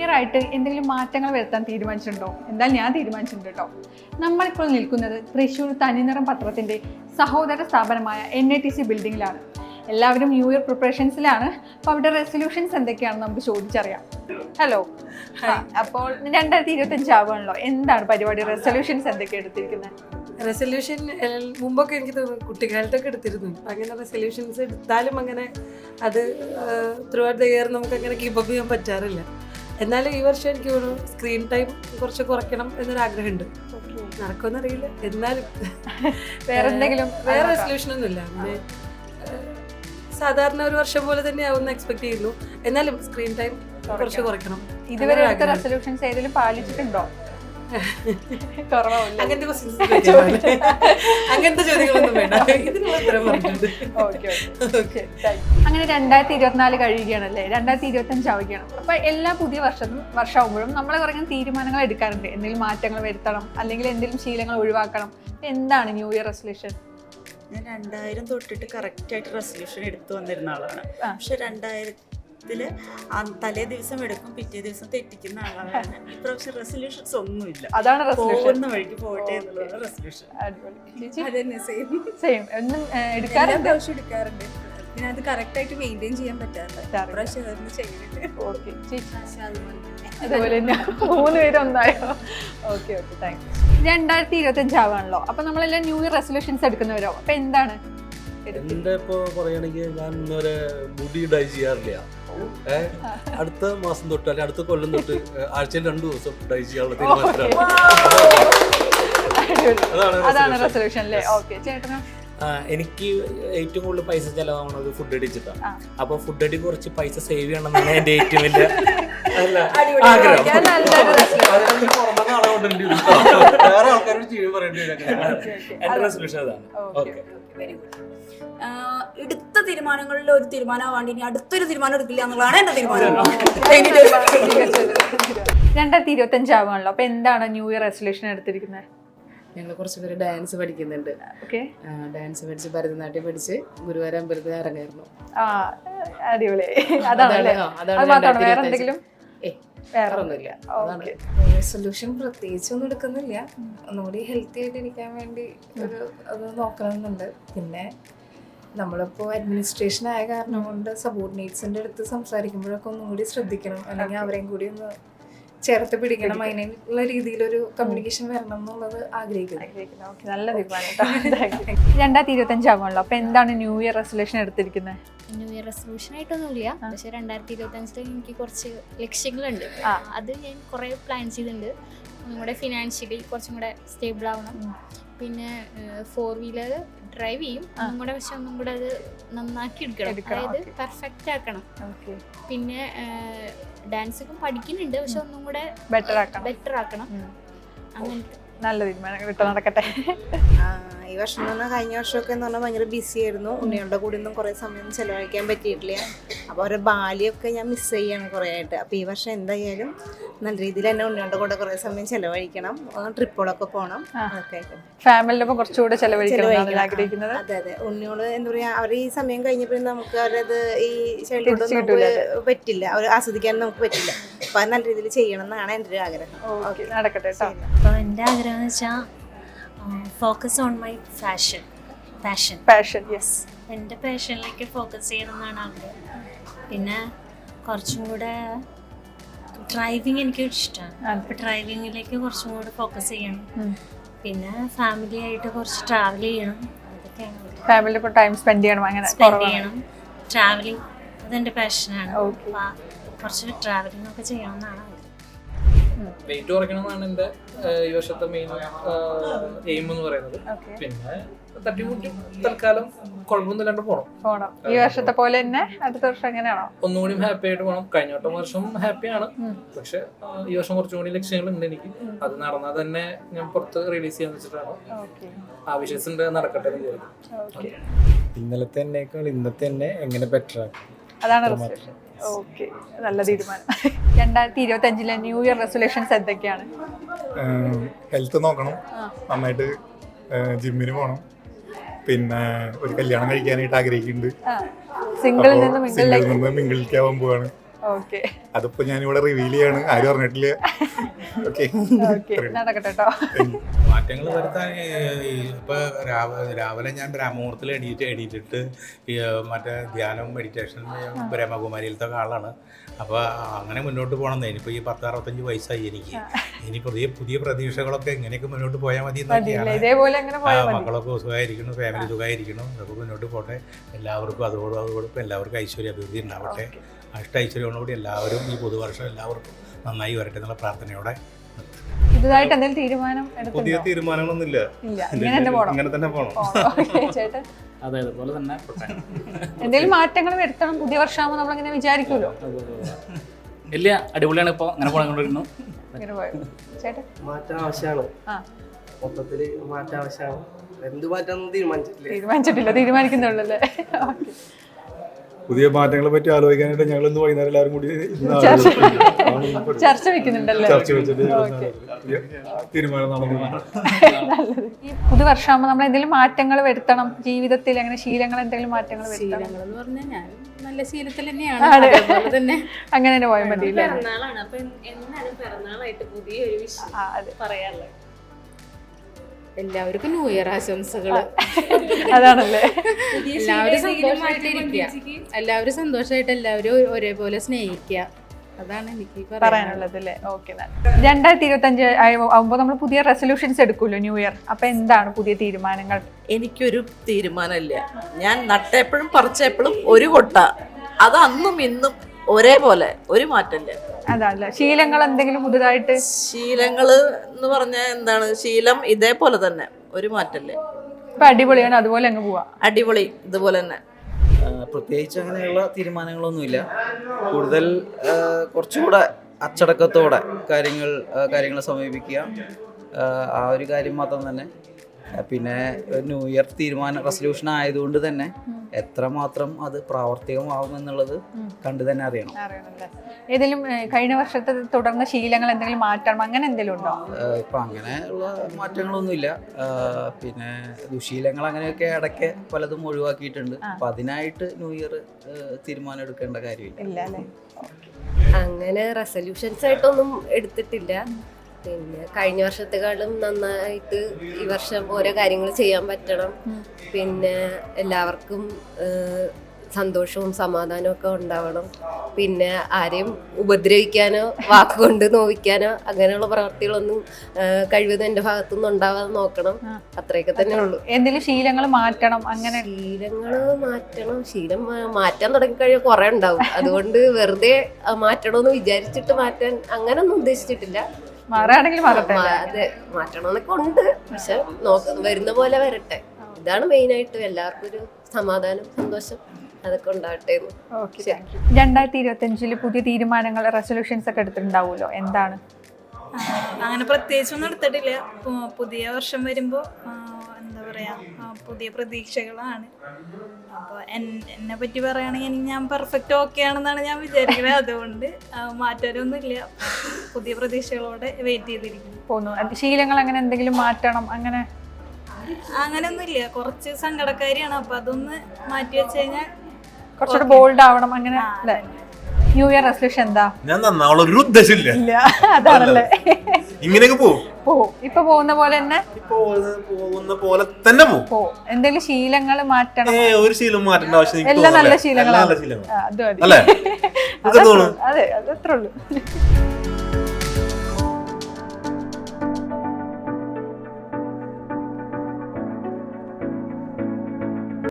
Year ആയിട്ട് എന്തെങ്കിലും മാറ്റങ്ങൾ വരുത്താൻ തീരുമാനിച്ചിട്ടുണ്ടോ? എന്തായാലും ഞാൻ തീരുമാനിച്ചിട്ടുണ്ട് കേട്ടോ. നമ്മളിപ്പോൾ നിൽക്കുന്നത് തൃശ്ശൂർ തനിനിറം പത്രത്തിൻ്റെ സഹോദര സ്ഥാപനമായ NITC ബിൽഡിങ്ങിലാണ്. എല്ലാവരും ന്യൂ ഇയർ പ്രിപ്പറേഷൻസിലാണ്. അപ്പോൾ അവിടെ റെസൊല്യൂഷൻസ് എന്തൊക്കെയാണെന്ന് നമുക്ക് ചോദിച്ചറിയാം. ഹലോ, അപ്പോൾ 2025 ആവുകയാണല്ലോ, എന്താണ് പരിപാടി? റെസൊല്യൂഷൻസ് എന്തൊക്കെയാണ് എടുത്തിരിക്കുന്നത്? റെസൊല്യൂഷൻ മുമ്പൊക്കെ എനിക്ക് തോന്നുന്നു കുട്ടിക്കാലത്തൊക്കെ എടുത്തിരുന്നു. അങ്ങനെ റെസൊല്യൂഷൻസ് എടുത്താലും അങ്ങനെ അത് ത്രൂ ഔട്ട് ദ ഇയർ നമുക്ക് അങ്ങനെ കീപ്പ് അപ്പ് ചെയ്യാൻ പറ്റാറില്ല. എന്നാലും ഈ വർഷം എനിക്ക് തോന്നുന്നു സ്ക്രീൻ ടൈം കുറച്ച് കുറയ്ക്കണം എന്നൊരാഗ്രഹമുണ്ട്. നടക്കുമെന്നറിയില്ല, എന്നാലും വേറെ റെസൊല്യൂഷൻ ഒന്നുമില്ല. അങ്ങനെ സാധാരണ ഒരു വർഷം പോലെ തന്നെ ആവുമെന്ന് എക്സ്പെക്ട് ചെയ്യുന്നു. എന്നാലും സ്ക്രീൻ ടൈം കുറച്ച് കുറയ്ക്കണം. ഇതുവരെ എടുത്ത റെസൊല്യൂഷൻസ് ഏതെങ്കിലും പാലിച്ചിട്ടുണ്ടോ? അങ്ങനത്തെ ചോദ്യങ്ങളൊന്നും വേണ്ട. അങ്ങനെ 2024 കഴിയുകയാണല്ലേ, 2025 ആവുകയാണ്. അപ്പൊ എല്ലാ പുതിയ വർഷമാകുമ്പോഴും നമ്മൾ കുറേ തീരുമാനങ്ങൾ എടുക്കാറുണ്ട്. എന്തെങ്കിലും മാറ്റങ്ങൾ വരുത്തണം, അല്ലെങ്കിൽ എന്തെങ്കിലും ശീലങ്ങൾ ഒഴിവാക്കണം. എന്താണ് ന്യൂ ഇയർ റെസൊല്യൂഷൻ? ഞാൻ 2000 തൊട്ടിട്ട് കറക്റ്റായിട്ട് റെസൊല്യൂഷൻ എടുത്തു വന്നിരുന്ന ആളാണ്. പക്ഷെ 2000-ല് തലേ ദിവസം എടുക്കും, പിറ്റേ ദിവസം തെറ്റിക്കുന്ന ആളാണ്. ഇപ്രാവശ്യം റെസൊല്യൂഷൻസ് ഒന്നുമില്ല. പോകുന്ന വഴിക്ക് പോകട്ടെ എന്നുള്ളതാണ് റെസൊല്യൂഷൻ. എടുക്കാറുണ്ട്. പിന്നെ അത് കറക്റ്റായിട്ട് മെയിൻറ്റെയിൻ ചെയ്യാൻ പറ്റാറില്ല. ഇപ്രാവശ്യം അതൊന്നും അതുപോലെ തന്നെ 3 പേരും ഒന്നായോ? Okay, thank you. 2025 ആവാണല്ലോ, അപ്പൊ നമ്മളെല്ലാം ന്യൂ ഇയർ റെസൊല്യൂഷൻസ് എടുക്കുന്നവരോ? അപ്പൊ എന്താണ് എന്റെ ഇപ്പൊ പറയുകയാണെങ്കിൽ ഞാൻ ഇന്നൊരു മുടി ഡൈ ചെയ്യാറില്ല. അടുത്ത മാസം തൊട്ട് അല്ലെങ്കിൽ അടുത്ത കൊല്ലം തൊട്ട് ആഴ്ചയിൽ 2 ദിവസം ഡൈ ചെയ്യാനുള്ള തീരുമാനത്തിലാണ്. അതാണ് റെസൊല്യൂഷൻ അല്ലേ? ഓക്കെ, ചേട്ടനോ? എനിക്ക് ഏറ്റവും കൂടുതൽ പൈസ ചെലവാകുന്നത് ഫുഡ് അടിച്ചിട്ടാണ്. അപ്പൊ ഫുഡ് അടി കുറച്ച് പൈസ സേവ് ചെയ്യണമെന്നാണ് എന്റെ ഏറ്റവും വലിയ ആഗ്രഹം. എന്റെ റെസൊല്യൂഷൻ അതാണ്. എടുത്ത തീരുമാനങ്ങളിൽ ഒരു തീരുമാനമാവാണ്ട് ഇനി അടുത്തൊരു തീരുമാനം എടുക്കില്ല എന്നുള്ളതാണ് എന്റെ തീരുമാനം. 2025 ആവാണല്ലോ, അപ്പൊ എന്താണ് ന്യൂ ഇയർ റെസൊല്യൂഷൻ എടുത്തിരിക്കുന്നത്? ഞങ്ങൾ കുറച്ച് പേര് ഡാൻസ് പഠിക്കുന്നുണ്ട്. ഡാൻസ് പഠിച്ച് ഭരതനാട്യം പഠിച്ച് ഗുരുവായൂർ അമ്പലത്തിൽ ഇറങ്ങായിരുന്നു. അടിപൊളി. അതാണല്ലേ? വേറെ എന്തെങ്കിലും? വേറൊന്നുമില്ല. റെസൊല്യൂഷൻ പ്രത്യേകിച്ചൊന്നും എടുക്കുന്നില്ല. ഒന്നുകൂടി ഹെൽത്തി ആയിട്ട് ഇരിക്കാൻ വേണ്ടി അത് നോക്കണമെന്നുണ്ട്. പിന്നെ നമ്മളിപ്പോൾ അഡ്മിനിസ്ട്രേഷൻ ആയ കാരണം കൊണ്ട് സബോർഡിനേറ്റ്സിൻ്റെ അടുത്ത് സംസാരിക്കുമ്പോഴൊക്കെ ഒന്നും കൂടി ശ്രദ്ധിക്കണം. അല്ലെങ്കിൽ അവരെയും കൂടി ഒന്ന് ചേർത്ത് പിടിക്കണം. അതിനുള്ള രീതിയിലൊരു കമ്മ്യൂണിക്കേഷൻ വരണം എന്നുള്ളത് ആഗ്രഹിക്കുന്നു. നല്ല തീരുമാനം. 2025 ആവുമല്ലോ, അപ്പൊ എന്താണ് ന്യൂ ഇയർ റെസൊല്യൂഷൻ എടുത്തിരിക്കുന്നത്? ന്യൂ ഇയർ റെസൊല്യൂഷൻ ആയിട്ടൊന്നുമില്ല, പക്ഷെ 2025 എനിക്ക് കുറച്ച് ലക്ഷ്യങ്ങളുണ്ട്. അത് ഞാൻ കുറേ പ്ലാൻ ചെയ്തിട്ടുണ്ട്. ഒന്നും കൂടെ ഫിനാൻഷ്യലി കുറച്ചും കൂടെ സ്റ്റേബിൾ ആവണം. പിന്നെ 4 വീലർ ഡ്രൈവ് ചെയ്യും, ഒന്നും കൂടെ, പക്ഷെ ഒന്നും കൂടെ അത് നന്നാക്കി എടുക്കണം, അതായത് പെർഫെക്റ്റ് ആക്കണം. പിന്നെ ഡാൻസൊക്കെ പഠിക്കുന്നുണ്ട്, പക്ഷെ ഒന്നും കൂടെ ബെറ്റർ ആക്കണം. അങ്ങനത്തെ നല്ല തീരുമാനം കിട്ടാൻ നടക്കട്ടെ. ഈ വർഷം എന്ന് പറഞ്ഞാൽ കഴിഞ്ഞ വർഷമൊക്കെ എന്ന് പറഞ്ഞാൽ ഭയങ്കര ബിസി ആയിരുന്നു. ഉണ്ണികളുടെ കൂടെ ഒന്നും കുറേ സമയം ചിലവഴിക്കാൻ പറ്റിയിട്ടില്ല. അപ്പോൾ അവരുടെ ബാല്യമൊക്കെ ഞാൻ മിസ് ചെയ്യാണ് കുറേ ആയിട്ട്. അപ്പോൾ ഈ വർഷം എന്തായാലും നല്ല രീതിയിൽ തന്നെ ഉണ്ണികളുടെ കൂടെ കുറേ സമയം ചിലവഴിക്കണം, ട്രിപ്പുകളൊക്കെ പോകണം. അതൊക്കെ ഫാമിലിനൊപ്പം കുറച്ചുകൂടെ ചിലവഴിക്കണം. അതെ. ഉണ്ണിയോട് എന്താ പറയുക, അവർ ഈ സമയം കഴിഞ്ഞപ്പോൾ നമുക്ക് അവരത് ഈ ചൈൽഡ്ഹുഡ് നമുക്ക് പറ്റില്ല, അവർ ആസ്വദിക്കാൻ നമുക്ക് പറ്റില്ല. അപ്പോൾ അത് നല്ല രീതിയിൽ ചെയ്യണം എന്നാണ് എൻ്റെ ഒരു ആഗ്രഹം. നടക്കട്ടെ. അപ്പോൾ എൻ്റെ ആഗ്രഹം എന്ന് വെച്ചാൽ focus on my passion. Yes, എൻ്റെ പാഷനിലേക്ക് ഫോക്കസ് ചെയ്യണം എന്നാണ് ആഗ്രഹം. പിന്നെ കുറച്ചും കൂടെ ഡ്രൈവിങ് എനിക്ക് ഇഷ്ടമാണ്. അപ്പോൾ ഡ്രൈവിങ്ങിലേക്ക് കുറച്ചും കൂടെ ഫോക്കസ് ചെയ്യണം. പിന്നെ ഫാമിലി ആയിട്ട് കുറച്ച് ട്രാവൽ ചെയ്യണം. അതൊക്കെയാണ് ഫാമിലി ടൈം സ്പെൻഡ് ചെയ്യണം. ട്രാവലിംഗ് അതെൻ്റെ പാഷനാണ്. കുറച്ച് ട്രാവലിംഗ് ഒക്കെ ചെയ്യണം എന്നാണ്. വെയിറ്റ് കുറയ്ക്കണം എന്നാണ് എൻ്റെ ഈ വർഷത്തെ മെയിൻ എയിം എന്ന് പറയുന്നത്. പിന്നെ തട്ടിമുട്ടി തൽക്കാലം കുഴപ്പമൊന്നുമില്ലാണ്ട് പോകണം. ഈ വർഷത്തെ പോലെ തന്നെ അടുത്ത വർഷം എങ്ങനെയാണോ ഒന്നുകൂടി ഹാപ്പി ആയിട്ട് പോകണം. കഴിഞ്ഞ വർഷം ഹാപ്പിയാണ്, പക്ഷെ ഈ വർഷം കുറച്ചുകൂടി ലക്ഷ്യങ്ങളുണ്ട് എനിക്ക്. അത് നടന്നാൽ തന്നെ ഞാൻ പുറത്ത് റിലീസ് ചെയ്യാന്ന് വെച്ചിട്ടാണ്. ആവശ്യമുണ്ട്, നടക്കട്ടെ. ഇന്നലത്തെ എന്നേക്കാൾ ഇന്നത്തെ തന്നെ എങ്ങനെ ബെറ്റർ ആക്കും, അതാണ് റെസൊല്യൂഷൻ. ഓക്കെ, നല്ല തീരുമാനം. 2025 ന്യൂ ഇയർ റെസൊല്യൂഷൻസ് എന്തൊക്കെയാണ്? ഹെൽത്ത് നോക്കണം, നന്നായിട്ട് ജിമ്മിന് പോകണം, പിന്നെ ഒരു കല്യാണം കഴിക്കാനായിട്ട് ആഗ്രഹിക്കുന്നുണ്ട്. സിംഗിളിൽ നിന്ന് മിങ്കിളിക്കാവാൻ പോവാണ്. ഓക്കെ അതിപ്പോ ഞാനിവിടെ റിവീൽ ചെയ്യാണ്, ആരും അറിഞ്ഞിട്ടില്ല. ഓക്കെ നടക്കട്ടെ കേട്ടോ. മാറ്റങ്ങൾ വരുത്താൻ ഇപ്പൊ രാവിലെ ഞാൻ ബ്രഹ്മമുഹൂർത്തത്തിൽ എണീറ്റിട്ട് ഈ മറ്റേ ധ്യാനം മെഡിറ്റേഷൻ ബ്രഹ്മകുമാരിയിലത്തെ ആളാണ്. അപ്പോൾ അങ്ങനെ മുന്നോട്ട് പോകണം. ഇനിയിപ്പോൾ ഈ 10-65 വയസ്സായി എനിക്ക്. ഇനി പുതിയ പ്രതീക്ഷകളൊക്കെ ഇങ്ങനെയൊക്കെ മുന്നോട്ട് പോയാൽ മതി എന്നൊക്കെയാണ്. മക്കളൊക്കെ സുഖമായിരിക്കണം, ഫാമിലി സുഖമായിരിക്കണം, അതൊക്കെ മുന്നോട്ട് പോട്ടെ. എല്ലാവർക്കും അതോടൊപ്പം എല്ലാവർക്കും ഐശ്വര്യ അഭിവൃദ്ധി ഉണ്ടാവട്ടെ. ഐശ്വര്യത്തോടുകൂടി എല്ലാവരും ഈ പുതുവർഷം എല്ലാവർക്കും നന്നായി വരട്ടെ എന്നുള്ള പ്രാർത്ഥനയോടെ. പുതുതായിട്ട് എന്തെങ്കിലും തീരുമാനം പുതിയ തീരുമാനങ്ങളൊന്നുമില്ല, ഇങ്ങനെ തന്നെ പോകണം. ചേട്ടൻ അതേപോലെ തന്നെ എന്തെങ്കിലും മാറ്റങ്ങൾ വരുത്തണം പുതിയ വർഷമാകുമ്പോൾ നമ്മളിങ്ങനെ വിചാരിക്കുമല്ലോ. ഇല്ല, അടിപൊളിയാണ്. ഇപ്പോൾ അങ്ങനെ പോകണം. ഇങ്ങനെ പോയോ ചേട്ടൻ? മാറ്റം ആവശ്യമാണ്, മൊത്തത്തിൽ മാറ്റം ആവശ്യമാണ്. എന്ത് മാറ്റം തീരുമാനിച്ചിട്ടില്ല, തീരുമാനിക്കുന്നുള്ളല്ലേ. പുതിയ മാറ്റങ്ങളെ പറ്റി ആലോചിക്കാനായിട്ട് ഞങ്ങൾ ഇന്ന് വൈകുന്നേരം എല്ലാവരും കൂടി ചർച്ച വെക്കുന്നുണ്ടല്ലേ? ചർച്ച വെച്ചിട്ട് തീരുമാനം നടന്നു. ഈ പുതുവർഷമാകുമ്പോൾ നമ്മൾ എന്തെങ്കിലും മാറ്റങ്ങൾ വരുത്തണം ജീവിതത്തിൽ, അങ്ങനെ ശീലങ്ങൾ എന്തെങ്കിലും മാറ്റങ്ങൾ വരുത്തണം. എന്ന് പറഞ്ഞാൽ ഞാൻ നല്ല ശീലത്തിൽ തന്നെയാണ് തന്നെ അങ്ങനെ തന്നെ പോയാൽ മതി. പിറന്നാളാണ്, അപ്പൊ എന്നാലും പിറന്നാളായിട്ട് പുതിയൊരു വിഷയം പറയാനുള്ളത്. എല്ലാവർക്കും ന്യൂ ഇയർ ആശംസകള്. അതാണല്ലേ, എല്ലാവരും സന്തോഷമായിട്ടിരിക്കുക, എല്ലാവരും സന്തോഷമായിട്ട് എല്ലാവരും ഒരേപോലെ സ്നേഹിക്കുക. അതാണ് എനിക്ക് പറയാനുള്ളത് അല്ലേ. ഓക്കെ, 2025 ആകുമ്പോൾ നമ്മൾ പുതിയ റെസൊല്യൂഷൻസ് എടുക്കുമല്ലോ ന്യൂ ഇയർ. അപ്പൊ എന്താണ് പുതിയ തീരുമാനങ്ങൾ? എനിക്കൊരു തീരുമാനമില്ല. ഞാൻ നട്ടെപ്പോഴും പറിച്ചെപ്പോഴും ഒരു കൊട്ട, അത് അന്നും ഇന്നും ഒരേപോലെ, ഒരു മാറ്റമില്ല. അതല്ല, ശീലങ്ങൾ എന്തെങ്കിലും പുതുതായിട്ട്? ശീലങ്ങൾ എന്ന് പറഞ്ഞാൽ എന്താണ്, ശീലം ഇതേപോലെ തന്നെ, ഒരു മാറ്റമില്ല. ഇപ്പൊ അടിപൊളിയാണ്, അതുപോലെ അങ്ങ് പോവാ. അടിപൊളി, ഇതുപോലെ തന്നെ. പ്രത്യേകിച്ച് അങ്ങനെയുള്ള തീരുമാനങ്ങളൊന്നുമില്ല. കൂടുതൽ കുറച്ചുകൂടെ അച്ചടക്കത്തോടെ കാര്യങ്ങളെ സമീപിക്കുക, ആ ഒരു കാര്യം മാത്രം തന്നെ. പിന്നെ ന്യൂ ഇയർ റെസൊല്യൂഷൻ ആയതുകൊണ്ട് തന്നെ എത്രമാത്രം അത് പ്രാവർത്തികമാവുമെന്നുള്ളത് കണ്ടു തന്നെ അറിയണം. ഏതെങ്കിലും കഴിഞ്ഞ വർഷത്തെ തുടർന്ന ശീലങ്ങൾ എന്തെങ്കിലും മാറ്റണം, അങ്ങനെ എന്തെങ്കിലും ഉണ്ടോ? ഇപ്പൊ അങ്ങനെയുള്ള മാറ്റങ്ങളൊന്നുമില്ല. പിന്നെ ദുശീലങ്ങൾ അങ്ങനെയൊക്കെ ഇടയ്ക്ക് പലതും ഒഴിവാക്കിയിട്ടുണ്ട്. അപ്പൊ അതിനായിട്ട് ന്യൂ ഇയർ തീരുമാനം എടുക്കേണ്ട കാര്യമില്ല. അങ്ങനെ റെസൊല്യൂഷൻസ് ആയിട്ടൊന്നും എടുത്തിട്ടില്ല. പിന്നെ കഴിഞ്ഞ വർഷത്തെക്കാളും നന്നായിട്ട് ഈ വർഷം ഓരോ കാര്യങ്ങൾ ചെയ്യാൻ പറ്റണം. പിന്നെ എല്ലാവർക്കും സന്തോഷവും സമാധാനവും ഒക്കെ ഉണ്ടാവണം. പിന്നെ ആരെയും ഉപദ്രവിക്കാനോ വാക്കുകൊണ്ട് നോവിക്കാനോ അങ്ങനെയുള്ള പ്രവർത്തികളൊന്നും കഴിവതും എൻ്റെ ഭാഗത്തുനിന്ന് ഉണ്ടാവാതെ നോക്കണം. അത്രയൊക്കെ തന്നെ ഉള്ളൂ. എന്തെങ്കിലും ശീലങ്ങൾ മാറ്റണം, അങ്ങനെ ശീലങ്ങൾ മാറ്റണം. ശീലം മാറ്റാൻ തുടങ്ങിക്കഴിഞ്ഞാൽ കുറെ ഉണ്ടാവും. അതുകൊണ്ട് വെറുതെ മാറ്റണമെന്ന് വിചാരിച്ചിട്ട് മാറ്റാൻ അങ്ങനൊന്നും ഉദ്ദേശിച്ചിട്ടില്ല. മാറാണെങ്കിൽ അതെ, മാറ്റണമെന്നൊക്കെ ഉണ്ട്. പക്ഷെ വരുന്ന പോലെ വരട്ടെ. ഇതാണ് മെയിനായിട്ട്. എല്ലാവർക്കും ഒരു സമാധാനം, സന്തോഷം അതൊക്കെ ഉണ്ടാവട്ടെ. 2025 പുതിയ തീരുമാനങ്ങൾ, റെസൊല്യൂഷൻസ് ഒക്കെ എടുത്തിട്ടുണ്ടാവുമല്ലോ, എന്താണ്? അങ്ങനെ പ്രത്യേകിച്ചൊന്നും എടുത്തിട്ടില്ല. പുതിയ വർഷം വരുമ്പോൾ എന്താ പറയാ, പുതിയ പ്രതീക്ഷകളാണ്. അപ്പോൾ എന്നെ പറ്റി പറയുകയാണെങ്കിൽ ഞാൻ പെർഫെക്റ്റ് ഓക്കെ ആണെന്നാണ് ഞാൻ വിചാരിക്കുന്നത്. അതുകൊണ്ട് മാറ്റാനൊന്നുമില്ല. പുതിയ പ്രതീക്ഷകളോടെ വെയിറ്റ് ചെയ്തിരിക്കുന്നു. ശീലങ്ങൾ അങ്ങനെ എന്തെങ്കിലും മാറ്റണം, അങ്ങനെയൊന്നുമില്ല. കുറച്ച് സങ്കടക്കാരിയാണ്, അപ്പൊ അതൊന്ന് മാറ്റി വെച്ച് കഴിഞ്ഞാൽ കുറച്ചുകൂടെ ബോൾഡ് ആവണം, അങ്ങനെ. ന്യൂ ഇയർ റെസൊല്യൂഷൻ എന്താ? ഞാൻ നന്നാവുള്ള ഒരു ഉദ്ദേശമില്ല. അതാണല്ലേ, ഇങ്ങനെയൊക്കെ പോവും. ഇപ്പൊ പോകുന്ന പോലെ തന്നെ പോവും. എന്തെങ്കിലും ശീലങ്ങൾ മാറ്റണം. ഒരു ശീലം മാറ്റേണ്ട ആവശ്യം, എല്ലാം നല്ല ശീലങ്ങളാണ്. അല്ലേ? അതെ, അതത്രേ ഉള്ളൂ.